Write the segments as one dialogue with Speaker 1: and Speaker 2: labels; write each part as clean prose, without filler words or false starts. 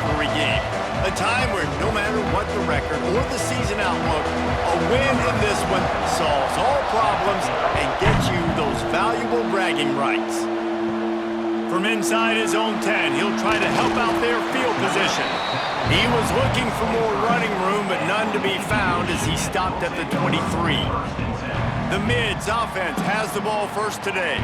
Speaker 1: rivalry game. A time where no matter what the record or the season outlook, a win in this one solves all problems and gets you those valuable bragging rights. From inside his own 10, he'll try to help out their field position. He was looking for more running room, but none to be found as he stopped at the 23. The Mids offense has the ball first today.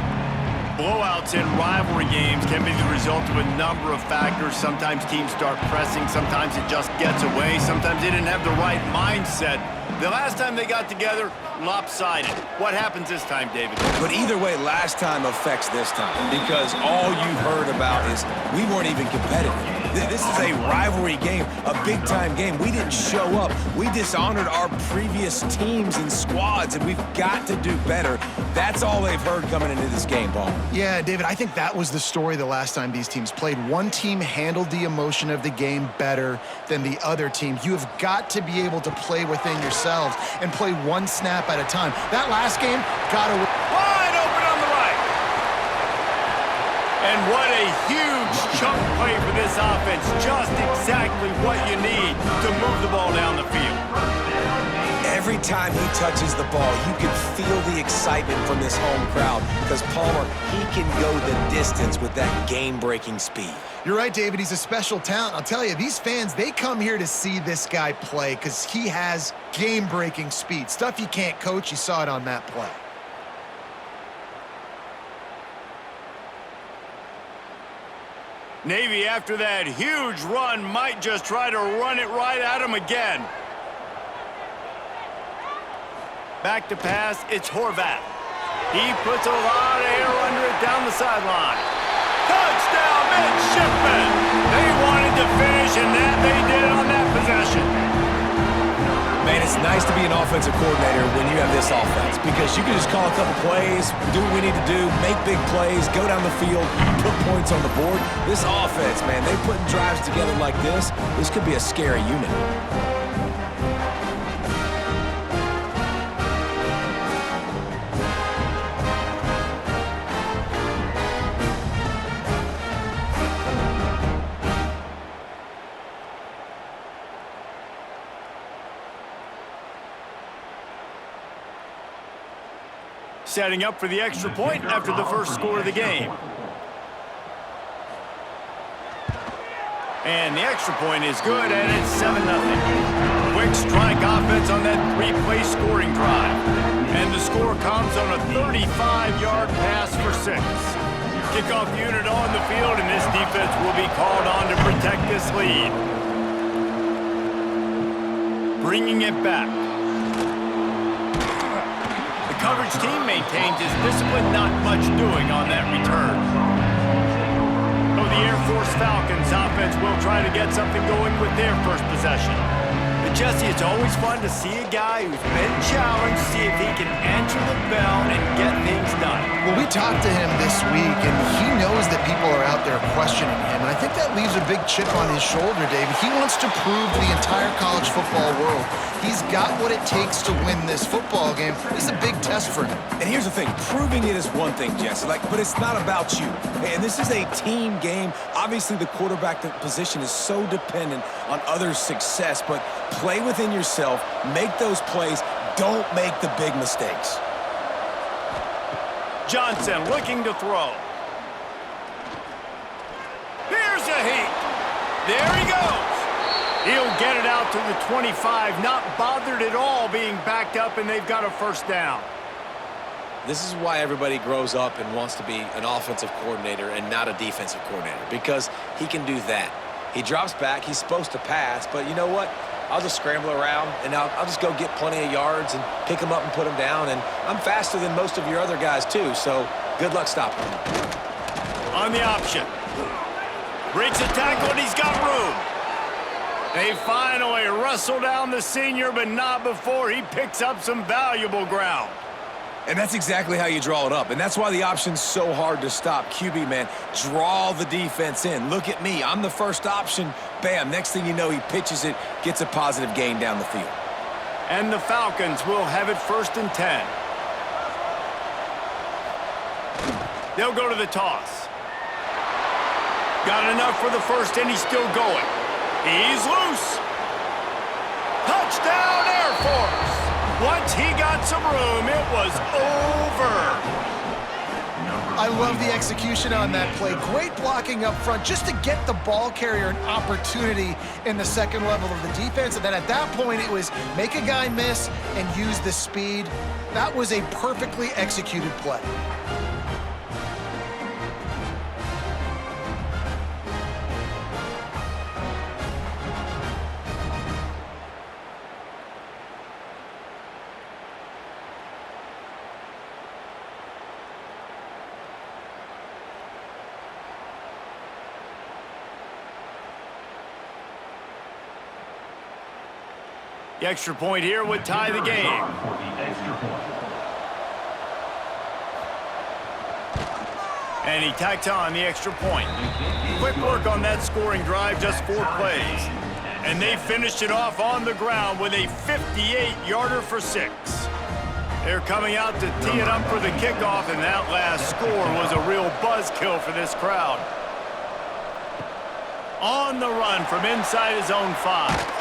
Speaker 1: Blowouts in rivalry games can be the result of a number of factors. Sometimes teams start pressing, sometimes it just gets away, sometimes they didn't have the right mindset. The last time they got together, lopsided. What happens this time, David?
Speaker 2: But either way, last time affects this time because all you've heard about is we weren't even competitive. This is a rivalry game, a big-time game. We didn't show up. We dishonored our previous teams and squads, and we've got to do better. That's all they've heard coming into this game, Paul.
Speaker 3: Yeah, David, I think that was the story the last time these teams played. One team handled the emotion of the game better than the other team. You have got to be able to play within yourselves and play one snap at a time. That last game got to...
Speaker 1: Wide open on the right. And what a huge chunk play for this offense. Just exactly what you need to move the ball down the field.
Speaker 2: Every time he touches the ball, you can feel the excitement from this home crowd because Palmer, he can go the distance with that game-breaking speed.
Speaker 3: You're right, David. He's a special talent. I'll tell you, these fans, they come here to see this guy play because he has game-breaking speed. Stuff you can't coach. You saw it on that play.
Speaker 1: Navy, after that huge run, might just try to run it right at him again. Back to pass, it's Horvath. He puts a lot of air under it down the sideline. Touchdown, Midshipmen! They wanted to finish, and that they did on that possession.
Speaker 2: Man, it's nice to be an offensive coordinator when you have this offense because you can just call a couple plays, do what we need to do, make big plays, go down the field, put points on the board. This offense, man, they put drives together like this. This could be a scary unit.
Speaker 1: Setting up for the extra point after the first score of the game. And the extra point is good, and it's 7-0. Quick strike offense on that three-play scoring drive. And the score comes on a 35-yard pass for 6. Kickoff unit on the field, and this defense will be called on to protect this lead. Bringing it back. Coverage team maintains his discipline, not much doing on that return. So the Air Force Falcons offense will try to get something going with their first possession. But Jesse, it's always fun to see a guy who's been challenged, see if he can answer the bell and get things done.
Speaker 3: Well, we talked to him this week, and he knows that people are out there questioning him. And I think that leaves a big chip on his shoulder, David. He wants to prove to the entire college football world he's got what it takes to win this football game. This is a big test for him.
Speaker 2: And here's the thing, proving it is one thing, Jesse, but it's not about you. And this is a team game. Obviously, the quarterback position is so dependent on others' success, but play within yourself, make those plays, don't make the big mistakes.
Speaker 1: Johnson looking to throw. Here's a heat. There he goes. He'll get it out to the 25, not bothered at all being backed up, and they've got a first down.
Speaker 4: This is why everybody grows up and wants to be an offensive coordinator and not a defensive coordinator, because he can do that. He drops back, he's supposed to pass, but you know what? I'll just scramble around, and I'll just go get plenty of yards and pick them up and put them down, and I'm faster than most of your other guys, too, so good luck stopping him.
Speaker 1: On the option. Breaks a tackle, and he's got room. They finally wrestle down the senior, but not before he picks up some valuable ground.
Speaker 2: And that's exactly how you draw it up. And that's why the option's so hard to stop. QB, man, draw the defense in. Look at me. I'm the first option. Bam. Next thing you know, he pitches it, gets a positive gain down the field.
Speaker 1: And the Falcons will have it 1st and 10. They'll go to the toss. Got enough for the first, and he's still going. He's loose. Touchdown, Air Force. Once he got some room, it was over.
Speaker 3: I love the execution on that play. Great blocking up front just to get the ball carrier an opportunity in the second level of the defense. And then at that point, it was make a guy miss and use the speed. That was a perfectly executed play.
Speaker 1: The extra point here would tie the game. And he tacked on the extra point. Quick work on that scoring drive, just 4 plays. And they finished it off on the ground with a 58-yarder for 6. They're coming out to tee it up for the kickoff, and that last score was a real buzzkill for this crowd. On the run from inside his own 5.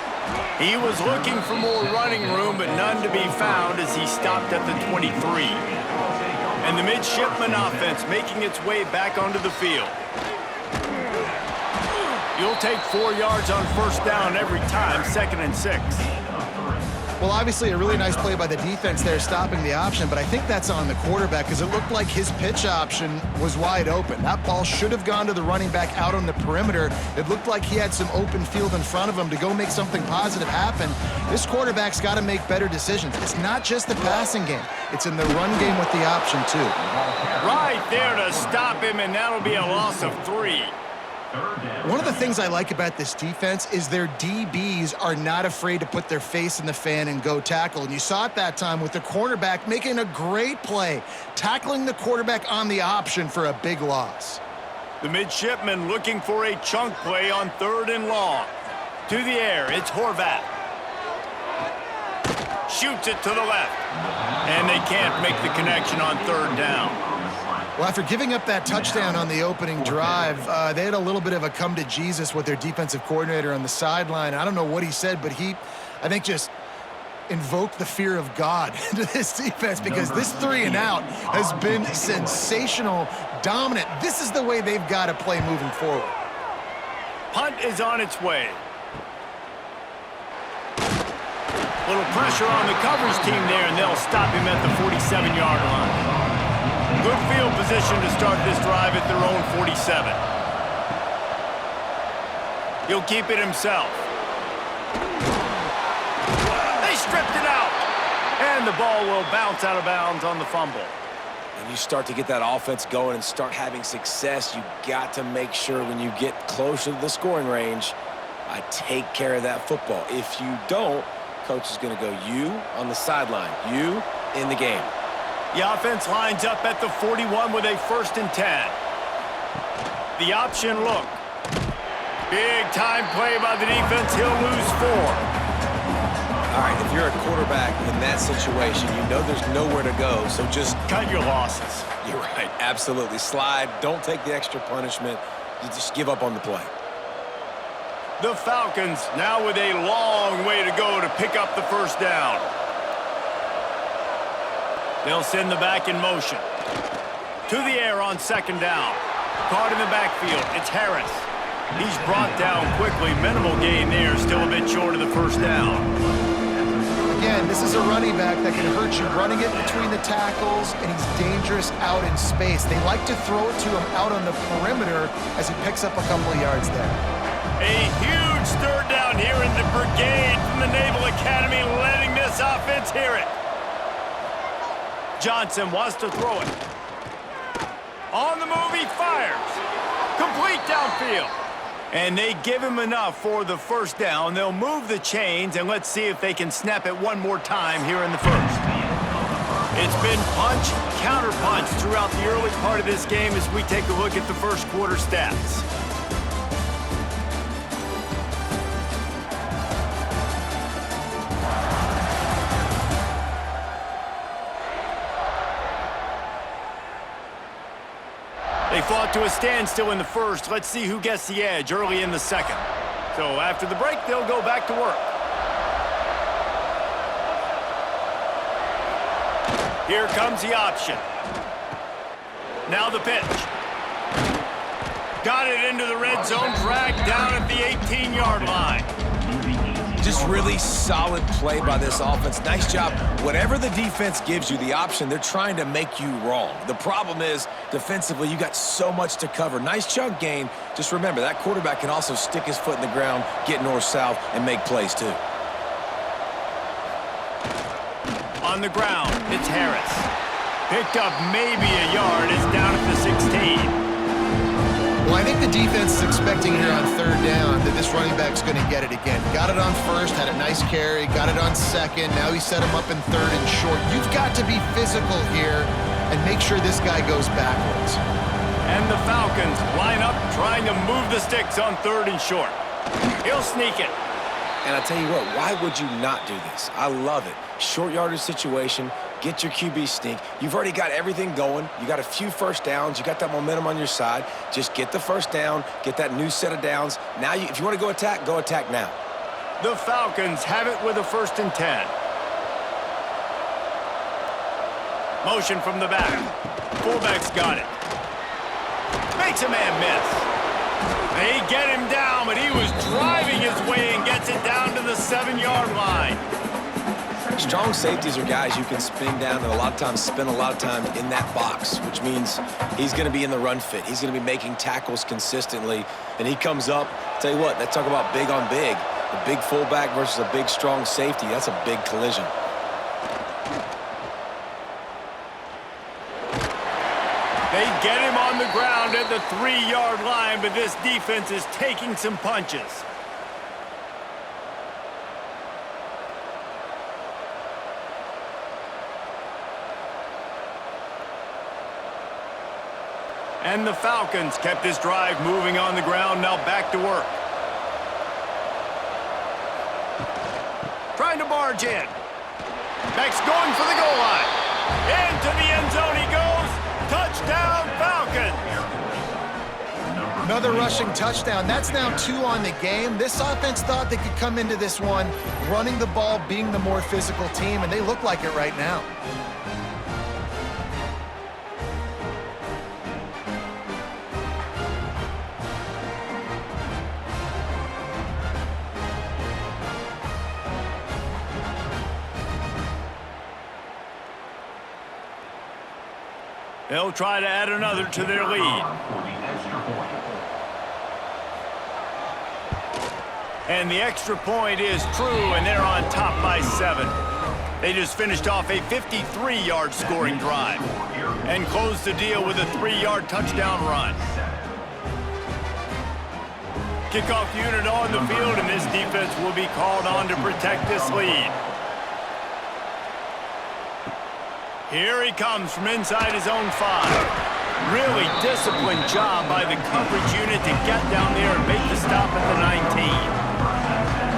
Speaker 1: He was looking for more running room, but none to be found as he stopped at the 23. And the midshipman offense making its way back onto the field. You'll take 4 yards on first down every time, 2nd and 6.
Speaker 3: Well, obviously a really nice play by the defense there, stopping the option, but I think that's on the quarterback because it looked like his pitch option was wide open. That ball should have gone to the running back out on the perimeter. It looked like he had some open field in front of him to go make something positive happen. This quarterback's got to make better decisions. It's not just the passing game. It's in the run game with the option, too.
Speaker 1: Right there to stop him, and that'll be a loss of 3.
Speaker 3: One of the things I like about this defense is their DBs are not afraid to put their face in the fan and go tackle. And you saw it that time with the cornerback making a great play, tackling the quarterback on the option for a big loss.
Speaker 1: The midshipman looking for a chunk play on 3rd and long. To the air, it's Horvath. Shoots it to the left. And they can't make the connection on 3rd down.
Speaker 3: Well, after giving up that touchdown on the opening drive, they had a little bit of a come to Jesus with their defensive coordinator on the sideline. I don't know what he said, but he, I think, just invoked the fear of God into this defense because this 3 and out has been sensational, dominant. This is the way they've got to play moving forward.
Speaker 1: Punt is on its way. Little pressure on the coverage team there, and they'll stop him at the 47-yard line. Good field position to start this drive at their own 47. He'll keep it himself. They stripped it out. And the ball will bounce out of bounds on the fumble.
Speaker 4: When you start to get that offense going and start having success, you got to make sure when you get closer to the scoring range, I take care of that football. If you don't, coach is going to go you on the sideline, you in the game.
Speaker 1: The offense lines up at the 41 with a 1st and 10. The option look. Big time play by the defense. He'll lose 4.
Speaker 4: All right, if you're a quarterback in that situation, you know there's nowhere to go, so just
Speaker 1: cut your losses.
Speaker 4: You're right, absolutely. Slide, don't take the extra punishment. You just give up on the play.
Speaker 1: The Falcons now with a long way to go to pick up the first down. They'll send the back in motion. To the air on 2nd down. Caught in the backfield. It's Harris. He's brought down quickly. Minimal gain there. Still a bit short of the first down.
Speaker 3: Again, this is a running back that can hurt you running it between the tackles, and he's dangerous out in space. They like to throw it to him out on the perimeter as he picks up a couple of yards there.
Speaker 1: A huge third down here in the brigade from the Naval Academy, letting this offense hear it. Johnson wants to throw it. On the move, he fires. Complete downfield. And they give him enough for the first down. They'll move the chains, and let's see if they can snap it one more time here in the first. It's been punch, counter punch throughout the early part of this game as we take a look at the first quarter stats. They fought to a standstill in the first. Let's see who gets the edge early in the second. So after the break, they'll go back to work. Here comes the option. Now the pitch. Got it into the red zone, dragged down at the 18-yard line.
Speaker 2: Just really solid play by this offense. Nice job. Whatever the defense gives you, the option, they're trying to make you wrong. The problem is, defensively, you got so much to cover. Nice chunk gain. Just remember, that quarterback can also stick his foot in the ground, get north-south, and make plays too.
Speaker 1: On the ground, it's Harris. Picked up maybe a yard. It's down at the 16.
Speaker 3: Well, I think the defense is expecting here on third down that this running back's going to get it again. Got it on first, had a nice carry, got it on second. Now he set him up in third and short. You've got to be physical here and make sure this guy goes backwards.
Speaker 1: And the Falcons line up trying to move the sticks on third and short. He'll sneak it.
Speaker 2: And I tell you what, why would you not do this? I love it. Short yardage situation, get your QB sneak. You've already got everything going. You got a few first downs. You got that momentum on your side. Just get the first down, get that new set of downs. Now, if you want to go attack now.
Speaker 1: The Falcons have it with a 1st and 10. Motion from the back. Fullback's got it. Makes a man miss. They get him down, but he was driving his way and gets it down to the 7-yard line.
Speaker 2: Strong safeties are guys you can spin down and a lot of times spend a lot of time in that box, which means he's going to be in the run fit. He's going to be making tackles consistently, and he comes up. Tell you what, let's talk about big on big. A big fullback versus a big, strong safety. That's a big collision.
Speaker 1: They get him on the ground at the 3-yard line, but this defense is taking some punches. And the Falcons kept this drive moving on the ground, now back to work. Trying to barge in. Next, going for the goal line. Into the end zone he goes. Touchdown, Falcons!
Speaker 3: Another rushing touchdown. That's now 2 on the game. This offense thought they could come into this one running the ball, being the more physical team, and they look like it right now.
Speaker 1: They'll try to add another to their lead. And the extra point is true, and they're on top by 7. They just finished off a 53-yard scoring drive and closed the deal with a 3-yard touchdown run. Kickoff unit on the field, and this defense will be called on to protect this lead. Here he comes from inside his own 5. Really disciplined job by the coverage unit to get down there and make the stop at the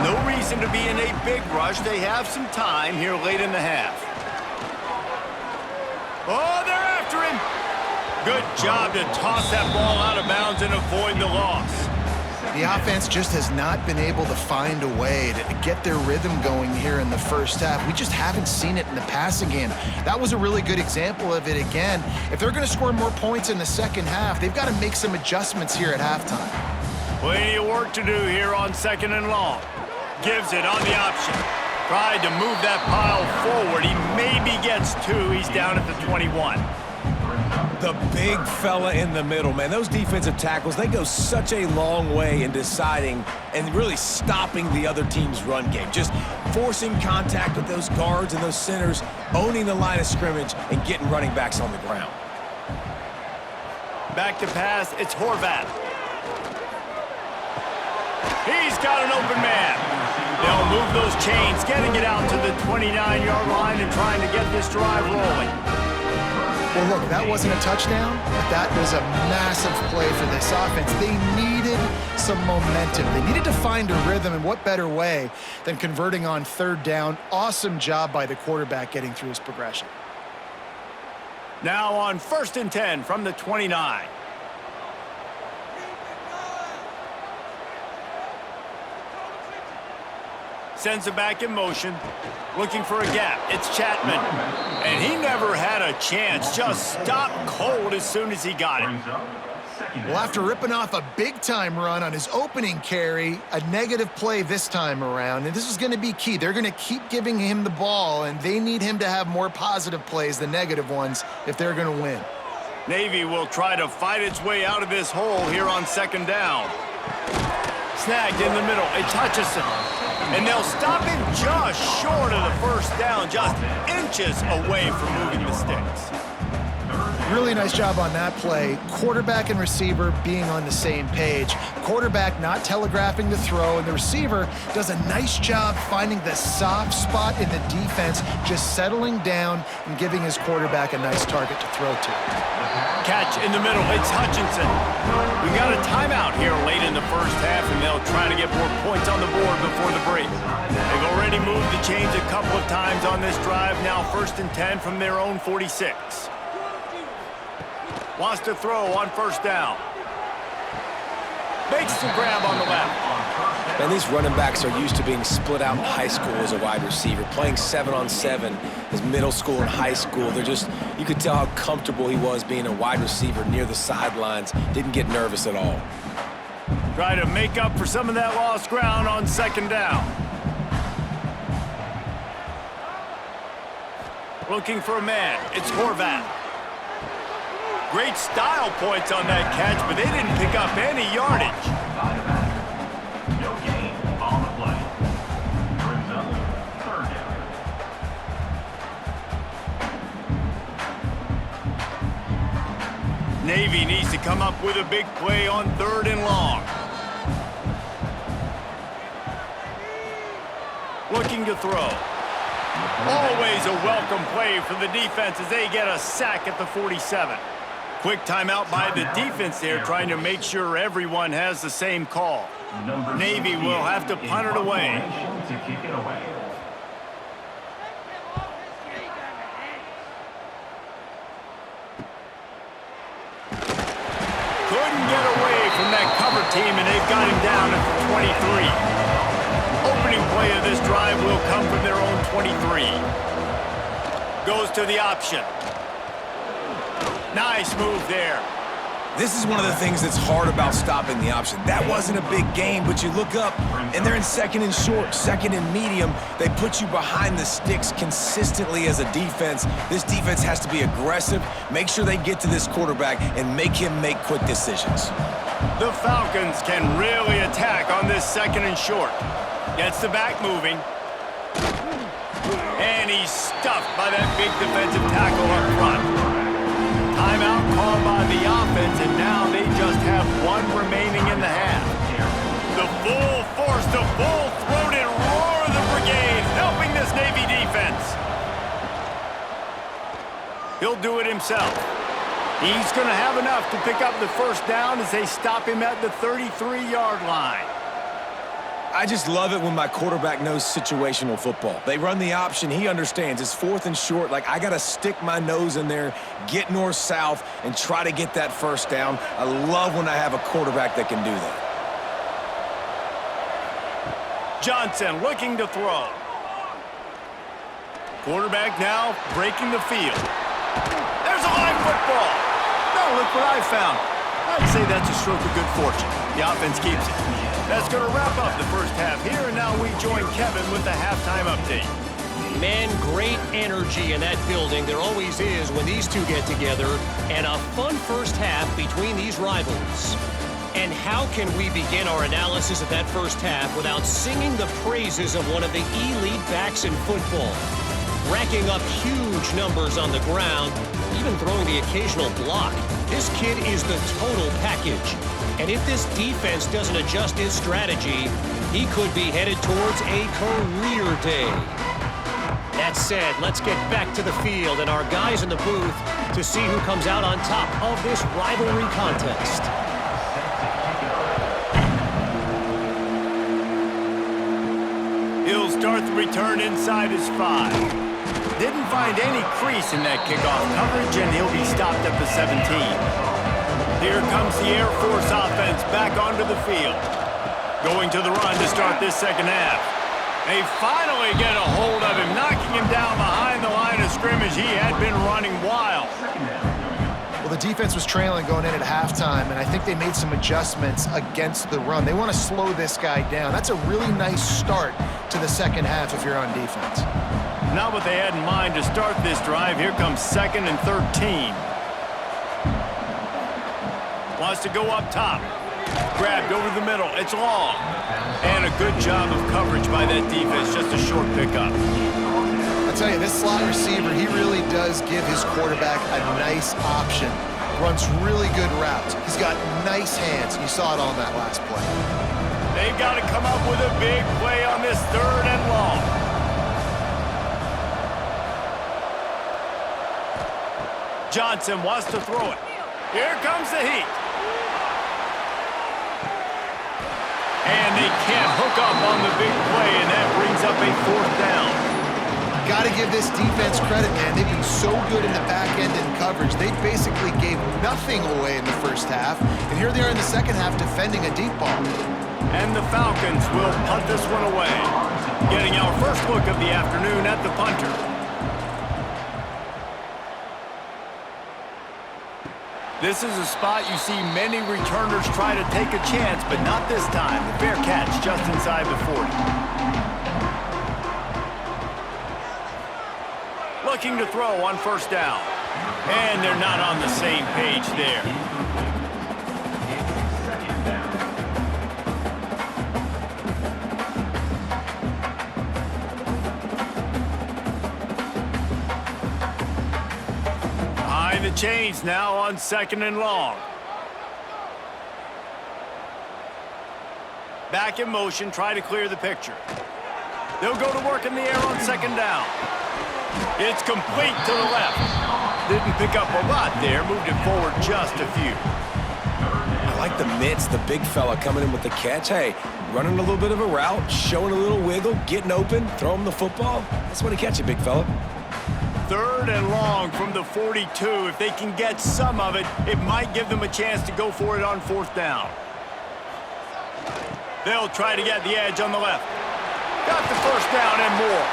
Speaker 1: 19. No reason to be in a big rush. They have some time here late in the half. Oh, they're after him. Good job to toss that ball out of bounds and avoid the loss.
Speaker 3: The offense just has not been able to find a way to get their rhythm going here in the first half. We just haven't seen it in the passing game. That was a really good example of it again. If they're going to score more points in the second half, they've got to make some adjustments here at halftime.
Speaker 1: Plenty of work to do here on 2nd and long. Gives it on the option. Tried to move that pile forward. He maybe gets 2. He's down at the 21.
Speaker 2: The big fella in the middle, man. Those defensive tackles, they go such a long way in deciding and really stopping the other team's run game. Just forcing contact with those guards and those centers, owning the line of scrimmage, and getting running backs on the ground.
Speaker 1: Back to pass, it's Horvath. He's got an open man. They'll move those chains, getting it out to the 29-yard line and trying to get this drive rolling.
Speaker 3: Well, look, that wasn't a touchdown, but that was a massive play for this offense. They needed some momentum. They needed to find a rhythm, and what better way than converting on 3rd down. Awesome job by the quarterback getting through his progression.
Speaker 1: Now on 1st and 10 from the 29. Sends it back in motion. Looking for a gap. It's Chapman. And he never had a chance. Just stopped cold as soon as he got it.
Speaker 3: Well, after ripping off a big-time run on his opening carry, a negative play this time around, and this is going to be key. They're going to keep giving him the ball, and they need him to have more positive plays than negative ones if they're going to win.
Speaker 1: Navy will try to fight its way out of this hole here on second down. Snagged in the middle. It's Hutchinson. And they'll stop him just short of the first down, just inches away from moving the sticks.
Speaker 3: Really nice job on that play. Quarterback and receiver being on the same page. Quarterback not telegraphing the throw, and the receiver does a nice job finding the soft spot in the defense, just settling down and giving his quarterback a nice target to throw to.
Speaker 1: Catch in the middle. It's Hutchinson. We've got a timeout here late in the first half, and they'll try to get more points on the board before the break. They've already moved the chains a couple of times on this drive. Now 1st and 10 from their own 46. Wants to throw on first down. Makes the grab on the left.
Speaker 4: Man, these running backs are used to being split out in high school as a wide receiver, playing 7-on-7 as middle school and high school. They're just, you could tell how comfortable he was being a wide receiver near the sidelines. Didn't get nervous at all.
Speaker 1: Try to make up for some of that lost ground on second down. Looking for a man. It's Horvath. Great style points on that catch, but they didn't pick up any yardage.
Speaker 5: No gain on the play. Brings up third down.
Speaker 1: Navy needs to come up with a big play on 3rd and long. Looking to throw. Always a welcome play for the defense as they get a sack at the 47. Quick timeout by the defense there, trying to make sure everyone has the same call. Navy will have to punt it away.
Speaker 5: To kick it away.
Speaker 1: Couldn't get away from that cover team, and they've got him down at the 23. Opening play of this drive will come from their own 23. Goes to the option. Nice move there.
Speaker 2: This is one of the things that's hard about stopping the option. That wasn't a big gain, but you look up, and they're in 2nd and short, 2nd and medium. They put you behind the sticks consistently as a defense. This defense has to be aggressive, make sure they get to this quarterback, and make him make quick decisions.
Speaker 1: The Falcons can really attack on this 2nd and short. Gets the back moving. And he's stuffed by that big defensive tackle up front. Timeout called by the offense, and now they just have one remaining in the half. The full force, the full-throated roar of the brigade helping this Navy defense. He'll do it himself. He's going to have enough to pick up the first down as they stop him at the 33-yard line.
Speaker 2: I just love it when my quarterback knows situational football. They run the option. He understands. It's 4th and short. Like, I got to stick my nose in there, get north-south, and try to get that first down. I love when I have a quarterback that can do that.
Speaker 1: Johnson looking to throw. Quarterback now breaking the field. There's a live football. Now look what I found. I'd say that's a stroke of good fortune. The offense keeps it. That's going to wrap up the first half here, and now we join Kevin with the halftime update.
Speaker 6: Man, great energy in that building. There always is when these two get together, and a fun first half between these rivals. And how can we begin our analysis of that first half without singing the praises of one of the elite backs in football? Racking up huge numbers on the ground, even throwing the occasional block. This kid is the total package. And if this defense doesn't adjust his strategy, he could be headed towards a career day. That said, let's get back to the field and our guys in the booth to see who comes out on top of this rivalry contest.
Speaker 1: He'll start the return inside his 5. Didn't find any crease in that kickoff coverage, and he'll be stopped at the 17. Here comes the Air Force offense back onto the field. Going to the run to start this second half. They finally get a hold of him, knocking him down behind the line of scrimmage. He had been running wild.
Speaker 3: Well, the defense was trailing going in at halftime, and I think they made some adjustments against the run. They want to slow this guy down. That's a really nice start to the second half if you're on defense.
Speaker 1: Not what they had in mind to start this drive. Here comes 2nd and 13. Wants to go up top. Grabbed over the middle. It's long. And a good job of coverage by that defense. Just a short pickup.
Speaker 3: I'll tell you, this slot receiver, he really does give his quarterback a nice option. Runs really good routes. He's got nice hands, and you saw it on that last play.
Speaker 1: They've got to come up with a big play on this 3rd and long. Johnson wants to throw it. Here comes the heat. And they can't hook up on the big play, and that brings up a 4th down.
Speaker 3: Got to give this defense credit, man. They've been so good in the back end in coverage. They basically gave nothing away in the first half, and here they are in the second half defending a deep ball.
Speaker 1: And the Falcons will punt this one away. Getting our first look of the afternoon at the punter. This is a spot you see many returners try to take a chance, but not this time. The fair catch just inside the 40. Looking to throw on 1st down. And they're not on the same page there. The chains now on 2nd and long. Back in motion, try to clear the picture. They'll go to work in the air on 2nd down. It's complete to the left. Didn't pick up a lot there, moved it forward just a few.
Speaker 2: I like the mitts, the big fella coming in with the catch. Hey, running a little bit of a route, showing a little wiggle, getting open, throw him the football. That's when he catch it, big fella.
Speaker 1: 3rd and long from the 42. If they can get some of it, it might give them a chance to go for it on 4th down. They'll try to get the edge on the left. Got the 1st down and more.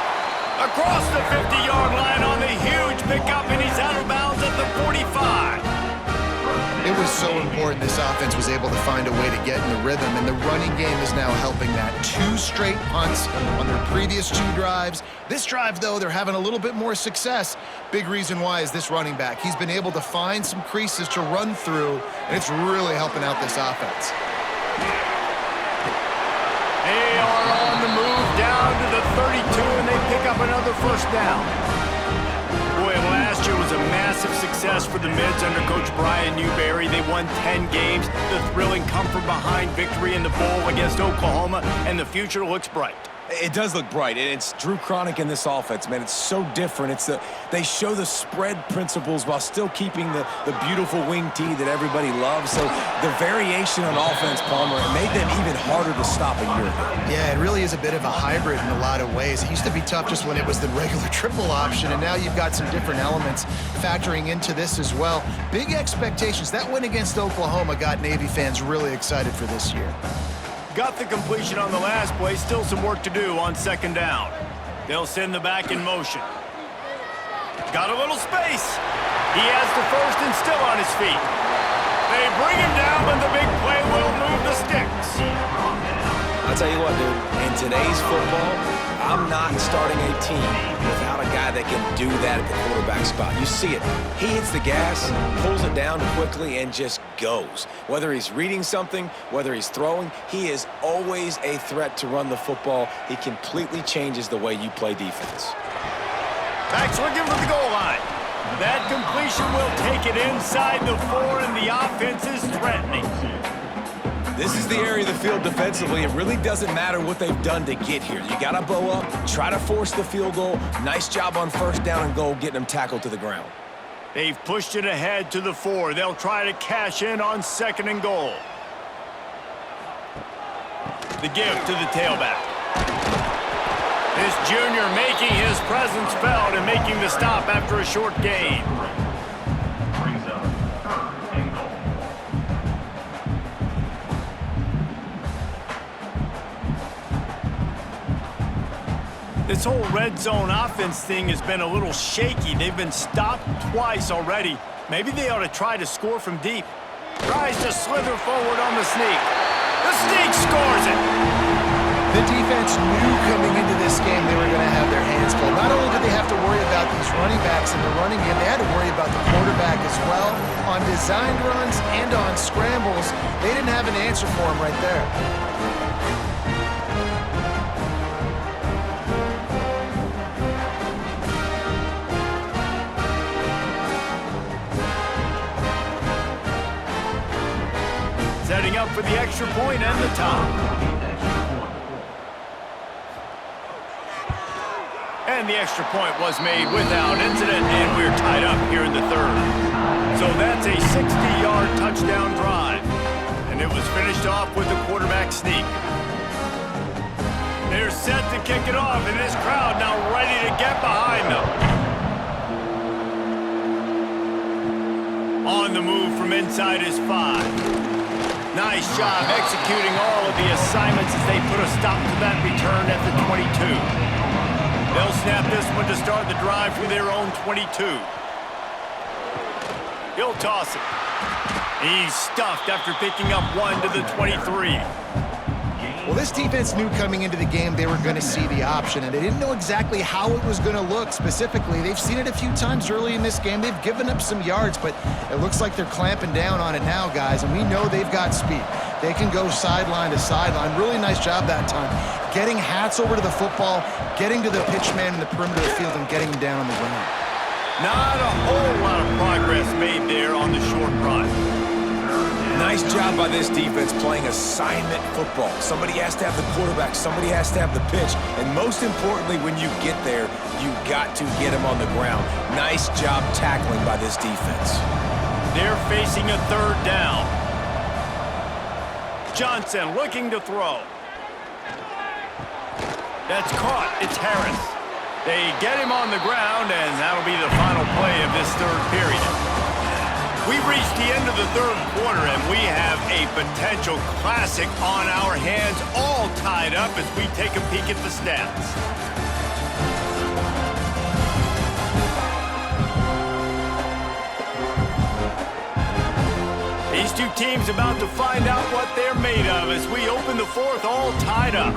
Speaker 1: Across the 50-yard line on the huge pickup, and he's out of bounds at the 45.
Speaker 3: It was so important this offense was able to find a way to get in the rhythm, and the running game is now helping that. 2 straight punts on their previous 2 drives. This drive, though, they're having a little bit more success. Big reason why is this running back. He's been able to find some creases to run through, and it's really helping out this offense.
Speaker 1: They are on the move down to the 32, and they pick up another 1st down. Boy, last year was a massive success for the Mids under Coach Brian Newberry. They won 10 games. The thrilling come-from-behind victory in the bowl against Oklahoma, and the future looks bright.
Speaker 2: It does look bright, and it's Drew Cronick in this offense, man. It's so different. They show the spread principles while still keeping the beautiful wing tee that everybody loves. So the variation on offense, Palmer, it made them even harder to stop a year ago.
Speaker 3: Yeah, it really is a bit of a hybrid in a lot of ways. It used to be tough just when it was the regular triple option, and now you've got some different elements factoring into this as well. Big expectations. That win against Oklahoma got Navy fans really excited for this year.
Speaker 1: Got the completion on the last play. Still some work to do on 2nd down. They'll send the back in motion. Got a little space. He has the 1st and still on his feet. They bring him down, but the big play will move the sticks.
Speaker 2: I'll tell you what, dude, in today's football, I'm not starting a team without a guy that can do that at the quarterback spot. You see it. He hits the gas, pulls it down quickly, and just goes. Whether he's reading something, whether he's throwing, he is always a threat to run the football. He completely changes the way you play defense.
Speaker 1: Backs looking for the goal line. That completion will take it inside the 4, and the offense is threatening.
Speaker 2: This is the area of the field defensively. It really doesn't matter what they've done to get here. You got to bow up, try to force the field goal. Nice job on 1st down and goal, getting them tackled to the ground.
Speaker 1: They've pushed it ahead to the 4. They'll try to cash in on 2nd and goal. The give to the tailback. This junior making his presence felt and making the stop after a short gain.
Speaker 5: Brings up 3rd and goal.
Speaker 1: This whole red zone offense thing has been a little shaky. They've been stopped twice already. Maybe they ought to try to score from deep. Tries to slither forward on the sneak. The sneak scores it.
Speaker 3: The defense knew coming into this game they were going to have their hands full. Not only did they have to worry about these running backs in the running game, they had to worry about the quarterback as well. On designed runs and on scrambles, they didn't have an answer for him right there.
Speaker 1: Setting up for the extra point and the top. And the extra point was made without incident, and we're tied up here in the third. So that's a 60-yard touchdown drive. And it was finished off with a quarterback sneak. They're set to kick it off, and this crowd now ready to get behind them. On the move from inside his 5. Nice job executing all of the assignments as they put a stop to that return at the 22. They'll snap this one to start the drive for their own 22. He'll toss it. He's stuffed after picking up 1 to the 23.
Speaker 3: Well, this defense knew coming into the game they were going to see the option, and they didn't know exactly how it was going to look specifically. They've seen it a few times early in this game. They've given up some yards, but it looks like they're clamping down on it now, guys, and we know they've got speed. They can go sideline to sideline. Really nice job that time. Getting hats over to the football, getting to the pitch man in the perimeter of the field, and getting him down on the ground.
Speaker 1: Not a whole lot of progress made there on the short run.
Speaker 2: Nice job by this defense playing assignment football. Somebody has to have the quarterback, somebody has to have the pitch, and most importantly, when you get there, you got to get him on the ground. Nice job tackling by this defense.
Speaker 1: They're facing a third down. Johnson looking to throw. That's caught. It's Harris. They get him on the ground, and that'll be the final play of this third period. We've reached the end of the third quarter, and we have a potential classic on our hands, all tied up as we take a peek at the stats. These two teams about to find out what they're made of as we open the fourth, all tied up.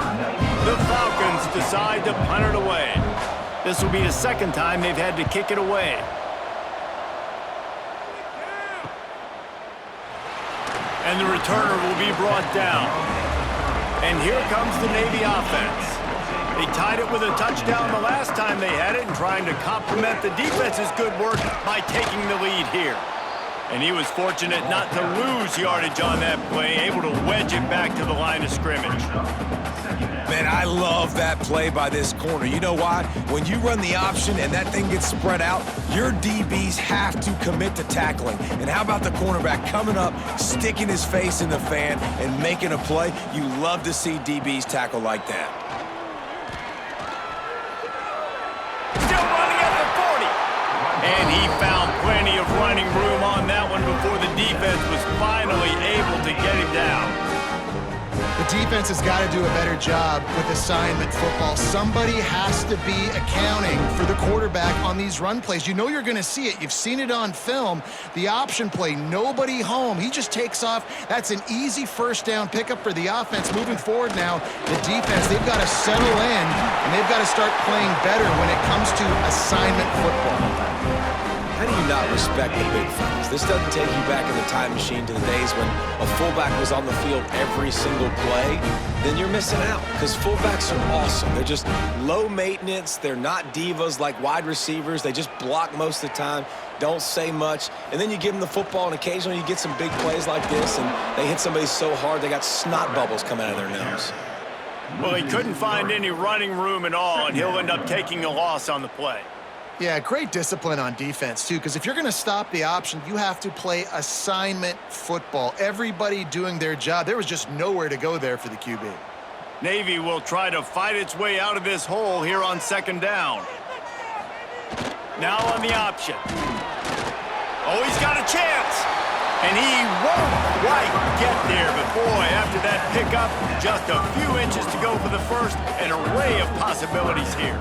Speaker 1: The Falcons decide to punt it away. This will be the second time they've had to kick it away. And the returner will be brought down. And here comes the Navy offense. They tied it with a touchdown the last time they had it and trying to complement the defense's good work by taking the lead here. And he was fortunate not to lose yardage on that play, able to wedge it back to the line of scrimmage.
Speaker 2: Man, I love that play by this corner. You know why? When you run the option and that thing gets spread out, your DBs have to commit to tackling. And how about the cornerback coming up, sticking his face in the fan, and making a play? You love to see DBs tackle like that.
Speaker 1: Still running at the 40. And he found plenty of running room on that one before the defense was finally able to get him down.
Speaker 3: The defense has got to do a better job with assignment football. Somebody has to be accounting for the quarterback on these run plays. You know you're going to see it. You've seen it on film. The option play, nobody home. He just takes off. That's an easy first down pickup for the offense. Moving forward now, the defense, they've got to settle in, and they've got to start playing better when it comes to assignment football.
Speaker 4: How do you not respect the big fellas? This doesn't take you back in the time machine to the days when a fullback was on the field every single play. Then you're missing out, because fullbacks are awesome. They're just low maintenance. They're not divas like wide receivers. They just block most of the time, don't say much. And then you give them the football, and occasionally you get some big plays like this, and they hit somebody so hard they got snot bubbles coming out of their nose.
Speaker 1: Well, he couldn't find any running room at all, and he'll end up taking a loss on the play.
Speaker 3: Yeah, great discipline on defense, too, because if you're going to stop the option, you have to play assignment football. Everybody doing their job. There was just nowhere to go there for the QB.
Speaker 1: Navy will try to fight its way out of this hole here on second down. Now on the option. Oh, he's got a chance. And he won't quite get there, but boy, after that pickup, just a few inches to go for the first, an array of possibilities here.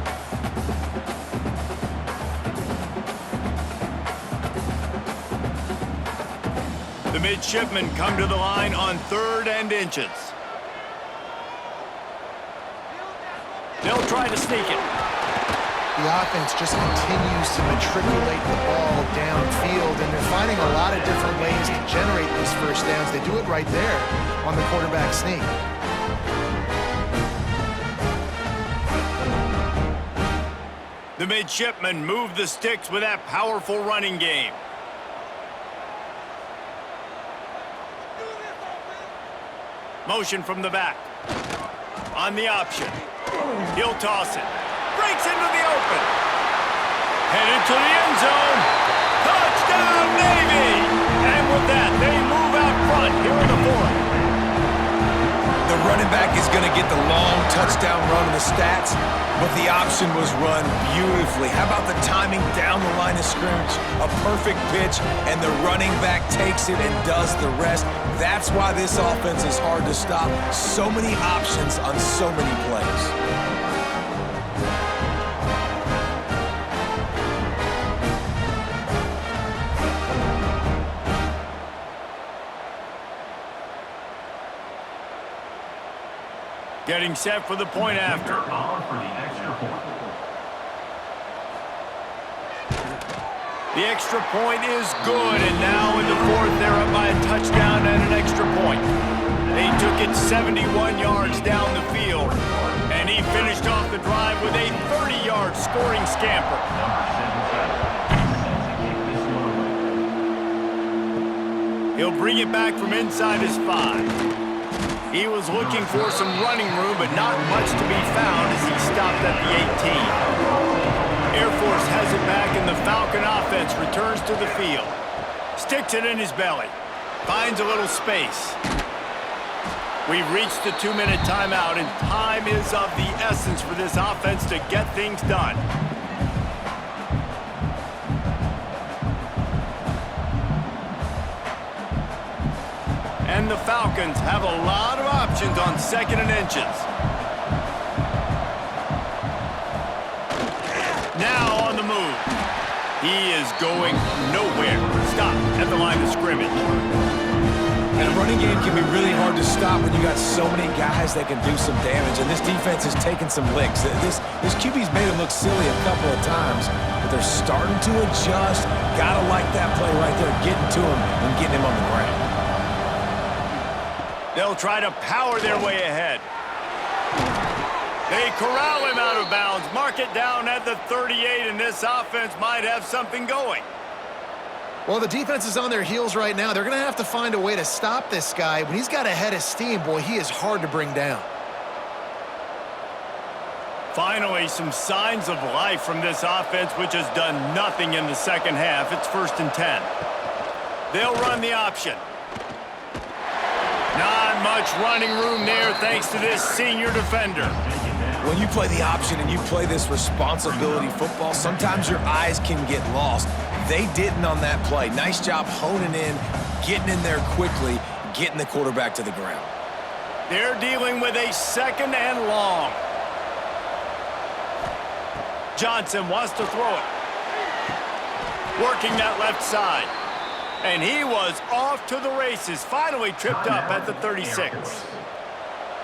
Speaker 1: The midshipmen come to the line on 3rd and inches. They'll try to sneak it.
Speaker 3: The offense just continues to matriculate the ball downfield, and they're finding a lot of different ways to generate these first downs. They do it right there on the quarterback sneak.
Speaker 1: The midshipmen move the sticks with that powerful running game. Motion from the back. On the option. He'll toss it. Breaks into the open. Headed to the end zone. Touchdown, Navy! And with that, they move out front here in the 4th.
Speaker 2: The running back is going to get the long touchdown run in the stats, but the option was run beautifully. How about the timing down the line of scrimmage? A perfect pitch, and the running back takes it and does the rest. That's why this offense is hard to stop. So many options on so many plays.
Speaker 1: Getting set for the point after.
Speaker 5: On for the extra point.
Speaker 1: The extra point is good, and now in the 4th, they're up by a touchdown and an extra point. They took it 71 yards down the field, and he finished off the drive with a 30-yard scoring scamper. He'll bring it back from inside his 5. He was looking for some running room, but not much to be found as he stopped at the 18. Air Force has it back, and the Falcon offense returns to the field. Sticks it in his belly. Finds a little space. We've reached the 2-minute timeout, and time is of the essence for this offense to get things done. And the Falcons have a lot of options on 2nd and inches. Now on the move. He is going nowhere. Stop at the line of scrimmage.
Speaker 2: And a running game can be really hard to stop when you got so many guys that can do some damage. And this defense is taking some licks. This QB's made him look silly a couple of times, but they're starting to adjust. Gotta like that play right there, getting to him and getting him on the ground.
Speaker 1: They'll try to power their way ahead. They corral him out of bounds, mark it down at the 38, and this offense might have something going.
Speaker 3: Well, the defense is on their heels right now. They're going to have to find a way to stop this guy. When he's got a head of steam, boy, he is hard to bring down.
Speaker 1: Finally, some signs of life from this offense, which has done nothing in the 2nd half. It's 1st and 10. They'll run the option. Not much running room there thanks to this senior defender.
Speaker 2: When you play the option and you play this responsibility football, sometimes your eyes can get lost. They didn't on that play. Nice job honing in, getting in there quickly, getting the quarterback to the ground.
Speaker 1: They're dealing with a 2nd and long. Johnson wants to throw it. Working that left side. And he was off to the races, finally tripped up at the 36.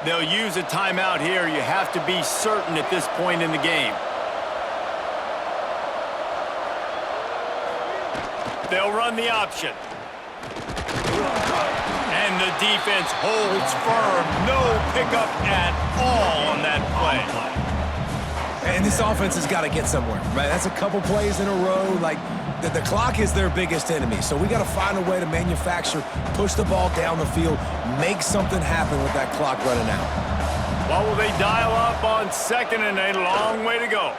Speaker 1: They'll use a timeout here. You have to be certain at this point in the game. They'll run the option. And the defense holds firm. No pickup at all on that play.
Speaker 2: And this offense has got to get somewhere, right? That's a couple plays in a row. Like, the clock is their biggest enemy. So we got to find a way to manufacture, push the ball down the field, make something happen with that clock running out.
Speaker 1: What will they dial up on 2nd and a long way to go?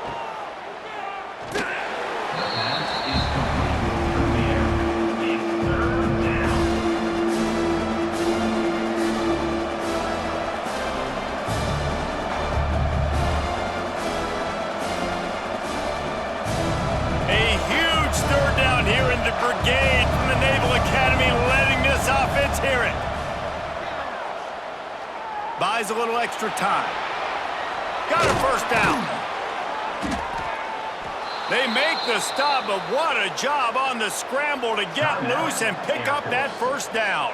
Speaker 1: Brigade from the Naval Academy letting Let's hear it. Buys a little extra time. Got a first down. They make the stop, but what a job on the scramble to get loose and pick up that first down.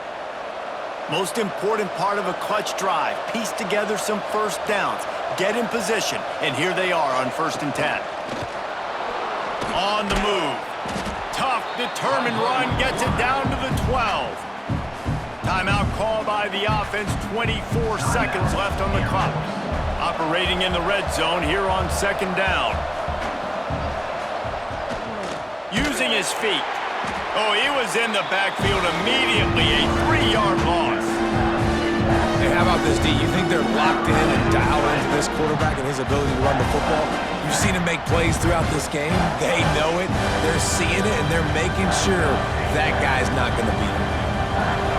Speaker 1: Most important part of a clutch drive, piece together some first downs, get in position, and here they are on 1st and 10. On the move. Tough, determined run gets it down to the 12. Timeout call by the offense, 24 seconds left on the clock. Operating in the red zone here on 2nd down. Using his feet. Oh, he was in the backfield immediately, a 3-yard loss.
Speaker 2: Hey, how about this, D? You think they're locked in and dialed into this quarterback and his ability to run the football? You've seen him make plays throughout this game. They know it. They're seeing it, and they're making sure that guy's not going to beat him.